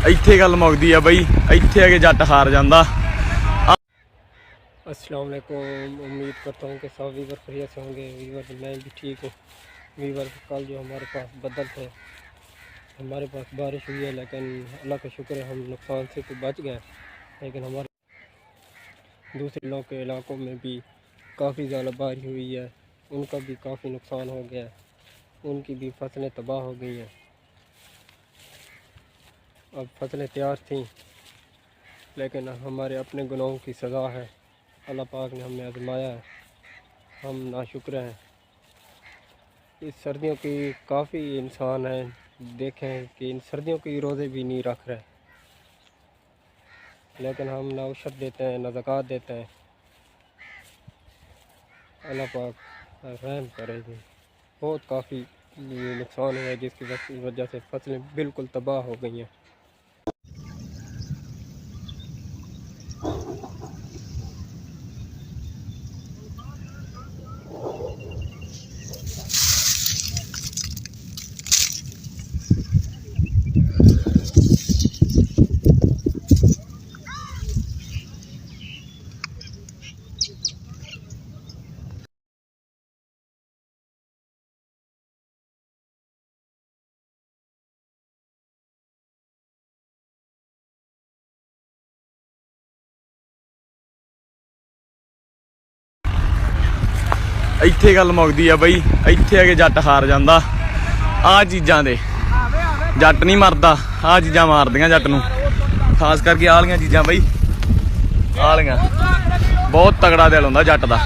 ਇੱਥੇ ਗੱਲ ਮੁੱਕਦੀ ਆ ਬਈ, ਇੱਥੇ ਆ ਕੇ ਜੱਟ ਹਾਰ ਜਾਂਦਾ। अस्सलाम वालेकुम। उम्मीद करता हूँ कि सब वीवर खैरियत से होंगे। वीवर मैं भी ठीक हूँ। वीवर कल जो हमारे पास बदल थे, हमारे पास बारिश हुई है, लेकिन अल्लाह का शुक्र है हम नुकसान से तो बच गए। लेकिन हमारे दूसरे लोगों के इलाकों में भी काफ़ी ज़्यादा बारिश हुई है, उनका भी काफ़ी नुकसान हो गया है, उनकी भी फसलें तबाह हो गई हैं। अब फसलें तैयार थीं, लेकिन हमारे अपने गुनाहों की सज़ा है। अल्लाह पाक ने हमें आजमाया है, हम नाशुक्र हैं। इस सर्दियों की काफ़ी इंसान हैं, देखें कि इन सर्दियों के रोज़े भी नहीं रख रहे, लेकिन हम ना औषध देते हैं ना ज़कात देते हैं। अल्लाह पाक रहम करेगी। बहुत काफ़ी नुकसान हुआ है, जिसकी वजह से फसलें बिल्कुल तबाह हो गई हैं। ਇੱਥੇ ਗੱਲ ਮੁੱਕਦੀ ਆ ਬਈ, ਇੱਥੇ ਆ ਕੇ ਜੱਟ ਹਾਰ ਜਾਂਦਾ। ਆਹ ਚੀਜ਼ਾਂ ਦੇ ਜੱਟ ਨਹੀਂ ਮਰਦਾ, ਆਹ ਚੀਜ਼ਾਂ ਮਾਰਦੀਆਂ ਜੱਟ ਨੂੰ, ਖਾਸ ਕਰਕੇ ਆਹ ਵਾਲੀਆਂ ਚੀਜ਼ਾਂ ਬਈ। ਆਹ ਵਾਲੀਆਂ ਬਹੁਤ ਤਗੜਾ ਦਿਲ ਹੁੰਦਾ ਜੱਟ ਦਾ।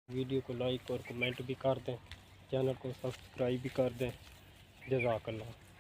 वीडियो को लाइक और कमेंट भी कर दें, चैनल को सब्सक्राइब भी कर दें। जज़ाकल्लाह।